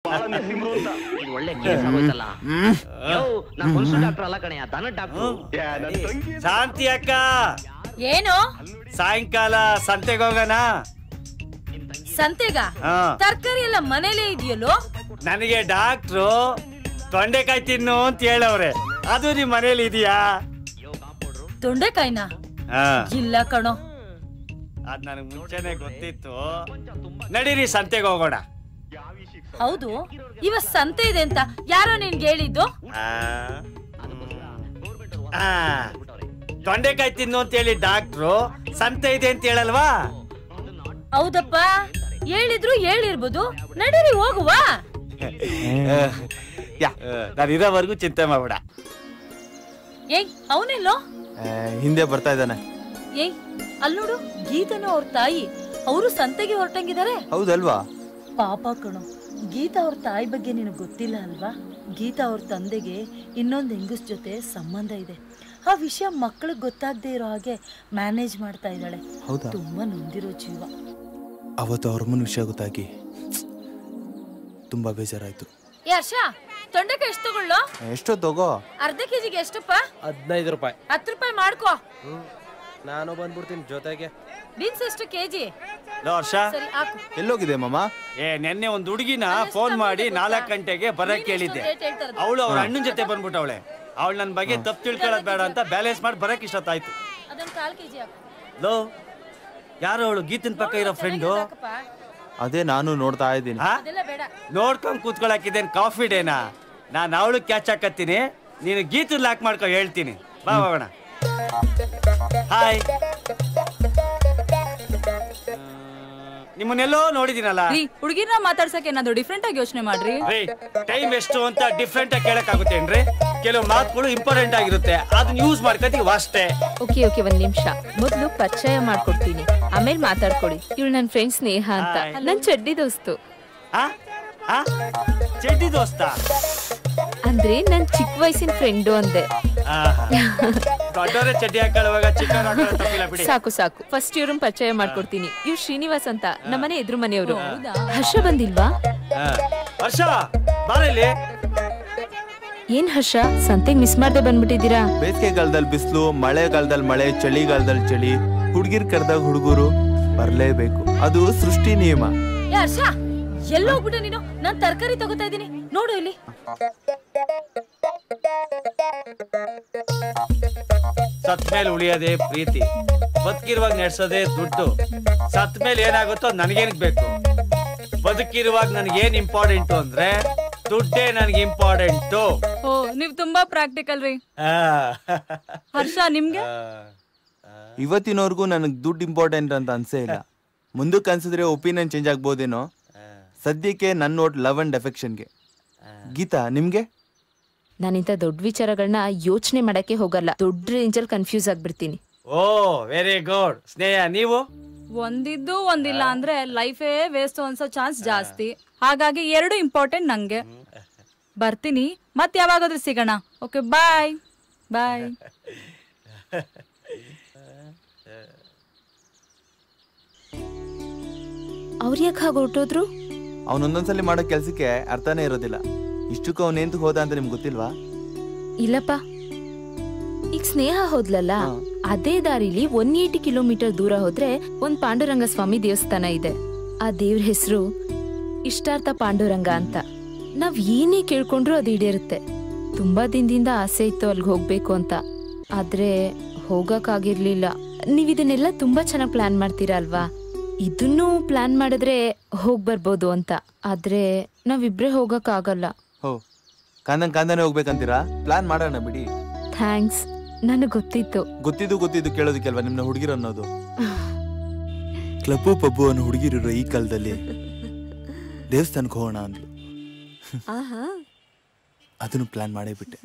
ಬಹಳ ನಿಮ್ರು ಅಂತ ಇದು ಒಳ್ಳೆ ಕೇಸ್ ಆಗೋಯ್ತಲ್ಲ. ನಾನು ಹೊಲಸು ಡಾಕ್ಟರ್ ಅಲ್ಲ ಕಣಯ್ಯ, ದನ ಡಾಕ್ಟರ್. ಶಾಂತಿ ಅಕ್ಕ, ಏನು ಸಾಯಂಕಾಲ ಸಂತೆಗೆ ಹೋಗೋಣ? ಸಂತೆಗ ತರಕಾರಿ ಎಲ್ಲ ಮನೇಲೇ ಇದೆಯಲ್ಲೋ? ನನಗೆ ಡಾಕ್ಟ್ರು ತೊಂಡೆಕಾಯಿ ತಿನ್ನು ಅಂತ ಹೇಳವ್ರೆ, ಅದು ನಿಮ್ ಮನೇಲಿ ಇದೆಯಾ? ತೊಂಡೆಕಾಯಿನ? ಇಲ್ಲ ಕಣೋ. ಅದ್ ನನಗ್ ಮುಂಚೆನೆ ಗೊತ್ತಿತ್ತು. ನಡೀರಿ ಸಂತೆಗೆ ಹೋಗೋಣ. ಹೌದು, ಇವತ್ ಸಂತೆ ಇದೆ ಅಂತ ಯಾರೋ ನಿನ್ಗೆ ಹೇಳಿದ್ದು? ತೊಂಡೆಕಾಯಿ ತಿನ್ನು ಅಂತ ಹೇಳಿ ಡಾಕ್ಟ್ರು ಸಂತೆ ಇದೆ ಅಂತ ಹೇಳಲ್ವಾ? ಹೌದಪ್ಪ, ಹೇಳಿದ್ರು ಹೇಳಿರ್ಬೋದು. ನಡೀರಿ ಹೋಗುವ. ನಾನು ಇರೋವರೆಗೂ ಚಿಂತೆ ಮಾಡ್ಬೇಡ. ಏಯ್ ಅವನೆಲ್ಲೋ? ಹಿಂದೆ ಬರ್ತಾ ಇದ್ದಾನೆ. ಏಯ್ ಅಲ್ಲಿ ನೋಡು, ಗೀತನು ಅವ್ರ ತಾಯಿ, ಅವರು ಸಂತೆಗೆ ಹೊರಟಂಗಿದ್ದಾರೆ. ಹೌದಲ್ವಾ? ಪಾಪ ಕಣೋ, ಗೀತಾ ಅವ್ರ ತಾಯಿ ಬಗ್ಗೆ ನಿನಗೆ ಗೊತ್ತಿಲ್ಲ ಅಲ್ವಾ? ಗೀತಾ ಅವ್ರ ತಂದೆಗೆ ಇನ್ನೊಂದು ಹೆಂಗಸ್ ಜೊತೆ ಸಂಬಂಧ ಇದೆ. ಆ ವಿಷಯ ಮಕ್ಕಳಿಗೆ ಗೊತ್ತಾಗದೆ ಇರೋ ಹಾಗೆ ಮ್ಯಾನೇಜ್ ಮಾಡ್ತಾ ಇದ್ದಾಳೆ. ತುಂಬಾ ನೊಂದಿರೋ ಜೀವ. ಅವತ್ತು ಅವ್ರ ಅಮ್ಮನ ವಿಷಯ ಗೊತ್ತಾಗಿ ತುಂಬಾ ಬೇಜಾರಾಯ್ತು. ಹರ್ಷ, ತೊಂಡೆಕಾಯಿ ಎಷ್ಟು ತಗೊಳ್ಳೋ? ಎಷ್ಟೋ ತಗೋ. ಅರ್ಧ ಕೆಜಿಗೆ ಎಷ್ಟಪ್ಪ? 15 ರೂಪಾಯಿ. 10 ರೂಪಾಯಿ ಮಾಡ್ಕೋ. ನಾನು ಬಂದ್ಬಿಡ್ತೀನಿ ಜೊತೆಗೆ. ಬೀನ್ಸ್ ಎಷ್ಟು ಕೆಜಿ? ಹರ್ಷ, ಎಲ್ಲೋಗಿದೆ ಮಾಮ? ನೆನ್ನೆ ಒಂದ್ ಹುಡುಗಿನ ಫೋನ್ ಮಾಡಿ 4 ಗಂಟೆಗೆ ಬರಕ್ ಕೇಳಿದ್ದೆ. ಅವಳು ಅವ್ರ ಅಣ್ಣನ ಜೊತೆ ಬಂದ್ಬಿಟ್ಟವಳೆ. ಅವಳು ನನ್ ಬಗ್ಗೆ ತಪ್ಪು ತಿಳ್ಕೊಳ್ಳೋದ್ ಬೇಡ ಅಂತ ಬ್ಯಾಲೆನ್ಸ್ ಮಾಡಿ ಬರಕ್ ಇಷ್ಟೊತ್ತಾಯ್ತು. ಅದೊಂದು 1/4 ಕೆಜಿ ಹಾಕು. ಲೋ, ಯಾರು ಅವಳು ಗೀತನ್ ಪಕ್ಕ ಇರೋ ಫ್ರೆಂಡು? ಅದೇ ನಾನು ನೋಡ್ತಾ ಇದ್ದೀನಿ. ನೋಡ್ಕೊಂಡ್ ಕೂತ್ಕೊಳಕಿದ್ದೇನ್ ಕಾಫಿ ಡೇನಾ? ನಾನು ಅವಳು ಕ್ಯಾಚ್ ಹಾಕತ್ತೀನಿ, ನೀನು ಗೀತನ್ ಲಾಕ್ ಮಾಡ್ಕೊ ಹೇಳ್ತೀನಿ. ಬಾ ಹೋಗೋಣ. ಹಾಯ್, ನಿಮ್ಮನ್ನೆಲ್ಲೋ ನೋಡಿದಿನಲ್ಲ. ಹುಡುಗಿನ ಮಾತಾಡ್ಸಕ್ ಏನಾದ್ರು ಡಿಫ್ರೆಂಟ್ ಆಗಿ ಯೋಚನೆ ಮಾಡ್ರಿ. ಟೈಮ್ ಎಷ್ಟು ಅಂತ ಡಿಫ್ರೆಂಟ್ ಆಗಿ ಕೇಳಕ್ ಆಗುತ್ತೇನ್ರಿ? ಕೆಲವು ಮಾತುಗಳು ಇಂಪಾರ್ಟೆಂಟ್ ಆಗಿರುತ್ತೆ, ಅದನ್ನ ಯೂಸ್ ಮಾಡ್ಕೊತೀವಿ ಅಷ್ಟೇ. ಓಕೆ ಒಂದ್ ನಿಮಿಷ, ಮೊದ್ಲು ಪರಿಚಯ ಮಾಡ್ಕೊಡ್ತೀನಿ, ಆಮೇಲೆ ಮಾತಾಡ್ಕೊಡಿ. ಇವಳು ನನ್ ಫ್ರೆಂಡ್ ಸ್ನೇಹ ಅಂತ, ನನ್ ಚಡ್ಡಿ ದೋಸ್ತು. ಚಡ್ಡಿ ದೋಸ್ತ ಅಂದ್ರೆ ನನ್ ಚಿಕ್ಕ ವಯಸ್ಸಿನ ಫ್ರೆಂಡು ಅಂದೆ. ಸಾಕು ಸಾಕು, ಫಸ್ಟ್ ಇವ್ರನ್ನ ಪರಿಚಯ ಮಾಡ್ಕೊಡ್ತೀನಿ. ಇವ್ರು ಶ್ರೀನಿವಾಸ್ ಅಂತ, ನಮ್ಮನೆ ಎದುರು ಮನೆಯವರು. ಹರ್ಷ ಬಂದಿಲ್ವಾ? ಹರ್ಷ ಬಾರಲ್ಲಿ. ಏನ್ ಹರ್ಷ, ಸಂತೆಗ್ ಮಿಸ್ ಮಾಡ್ದೆ ಬಂದ್ಬಿಟ್ಟಿದ್ದೀರಾ? ಬೇಸಿಗೆಗಾಲದಲ್ಲಿ ಬಿಸಿಲು, ಮಳೆಗಾಲದಲ್ಲಿ ಮಳೆ, ಚಳಿಗಾಲದಲ್ಲಿ ಚಳಿ. ಹುಡುಗಿರ್ ಕರೆದಾಗ ಹುಡುಗರು ಬರ್ಲೇಬೇಕು, ಅದು ಸೃಷ್ಟಿ ನಿಯಮ. ಹರ್ಷ, ಎಲ್ಲೋ ಹೋಗ್ಬಿಟ್ಟೆ ನೀನು? ನಾನ್ ತರಕಾರಿ ತಗೋತಾ ಇದ್ದೀನಿ, ನೋಡು ಇಲ್ಲಿ. ಸತ್ ಮೇಲೆ ಉಳಿಯೋದೇ ಪ್ರೀತಿ, ಬದುಕಿರುವಾಗ ನಡೆಸೋದೇ ದುಡ್ಡು. ಸತ್ ಮೇಲೆ ಏನಾಗುತ್ತೋ ನನಗೇನ್ ಬೇಕು? ಬದುಕಿರುವಾಗ ನನಗೇನ್ ಇಂಪಾರ್ಟೆಂಟು ಅಂದ್ರೆ ದುಡ್ಡೇ ನನಗೆ ಇಂಪಾರ್ಟೆಂಟು. ಓ, ನೀವ್ ತುಂಬಾ ಪ್ರಾಕ್ಟಿಕಲ್ ರೀ. ಹರ್ಷ, ನಿಮ್ಗೆ? ಇವತ್ತಿನವರೆಗೂ ನನಗ್ ದುಡ್ಡು ಇಂಪಾರ್ಟೆಂಟ್ ಅಂತ ಅನ್ಸೇ ಇಲ್ಲ. ಮುಂದಕ್ಕೆ ಅನ್ಸಿದ್ರೆ ಒಪಿನಿಯನ್ ಚೇಂಜ್ ಆಗ್ಬೋದೇನೋ. ಸದ್ಯಕ್ಕೆ ನನ್ನ ನೋಟ್ ಲವ್ ಅಂಡ್ ಅಫೆಕ್ಷನ್ಗೆ. ಗೀತಾ, ನಿಮ್ಗೆ? ನಾನಿಂತ ದೊಡ್ಡ ವಿಚಾರಗಳನ್ನ ಯೋಚನೆ ಮಾಡಕ್ಕೆ ಹೋಗಲ್ಲ, ದೊಡ್ಡ ರೇಂಜಲ್ಲಿ ಕನ್ಫ್ಯೂಸ್ ಆಗ್ಬಿಡ್ತೀನಿ. ಓ, ವೆರಿ ಗುಡ್. ಸ್ನೇಹ, ನೀವು? ಒಂದಿದ್ದು ಒಂದಿಲ್ಲ ಅಂದ್ರೆ ಲೈಫೇ ವೇಸ್ಟ್ ಅನ್ಸೋ ಚಾನ್ಸ್ ಜಾಸ್ತಿ. ಹಾಗಾಗಿ 2 ಇಂಪಾರ್ಟೆಂಟ್ ನಂಗೆ. ಬರ್ತೀನಿ, ಮತ್ತೆ ಯಾವಾಗಾದ್ರೂ ಸಿಗೋಣ. ಓಕೆ, ಬಾಯ್ ಬಾಯ್. ಅವ್ರ ಯಾಕೆ ಹಾಗೆ ಹೊರಟೋದ್ರು? ಅವನೊಂದೊಂದ್ಸಲಿ ಮಾಡೋ ಕೆಲ್ಸಕ್ಕೆ ಅರ್ಥನೇ ಇರೋದಿಲ್ಲ. ಇಷ್ಟಕ್ಕೂ ಅವನೇಂತ ಹೋದ ಅಂತ ನಿಮ್ಗೆ ಗೊತ್ತಿಲ್ವಾ? ಇಲ್ಲಪ್ಪ, ಈಗ ಸ್ನೇಹ ಹೋದ್ಲಲ್ಲ, ಅದೇ ದಾರಿಲಿ 180 ಕಿಲೋಮೀಟರ್ ದೂರ ಹೋದ್ರೆ ಒಂದ್ ಪಾಂಡುರಂಗ ಸ್ವಾಮಿ ದೇವಸ್ಥಾನ ಇದೆ. ಆ ದೇವ್ರ ಹೆಸರು ಇಷ್ಟಾರ್ಥ ಪಾಂಡುರಂಗ ಅಂತ. ನಾವ್ ಏನೇ ಕೇಳ್ಕೊಂಡ್ರು ಅದು ಈಡೇರುತ್ತೆ. ತುಂಬಾ ದಿನದಿಂದ ಆಸೆ ಇತ್ತು ಅಲ್ಗೆ ಹೋಗ್ಬೇಕು ಅಂತ, ಆದ್ರೆ ಹೋಗಕ್ಕಾಗಿರ್ಲಿಲ್ಲ. ನೀವ್ ಇದನ್ನೆಲ್ಲ ತುಂಬಾ ಚೆನ್ನಾಗಿ ಪ್ಲಾನ್ ಮಾಡ್ತೀರಾ ಅಲ್ವಾ? ಇದನ್ನು ಪ್ಲಾನ್ ಮಾಡಿದ್ರೆ ಹೋಗ್ ಬರ್ಬೋದು ಅಂತ, ಆದ್ರೆ ನಾವಿಬ್ರೇ ಹೋಗಕ್ ಆಗಲ್ಲ. ಹೋ, ಕಾಂದಾನೆ ಹೋಗ್ಬೇಕಂತೀರಾ? ಪ್ಲಾನ್ ಮಾಡೋಣ ಬಿಡಿ. ಥ್ಯಾಂಕ್ಸ್, ನನಗ್ ಗೊತ್ತಿತ್ತು. ಗೊತ್ತಿದ್ದು ಕೇಳೋದಕ್ಕೆಲ್ವಾ ನಿಮ್ನ ಹುಡುಗಿರು ಅನ್ನೋದು? ಕ್ಲಬ್ಬು ಪಬ್ಬು ಅನ್ನೋ ಹುಡುಗಿರಿರೋ ಈ ಕಾಲದಲ್ಲಿ ದೇವಸ್ಥಾನಕ್ಕೆ ಹೋಗೋಣ ಅಂದ್ಲು. ಅದನ್ನು ಪ್ಲಾನ್ ಮಾಡೇ ಬಿಟ್ಟೆ.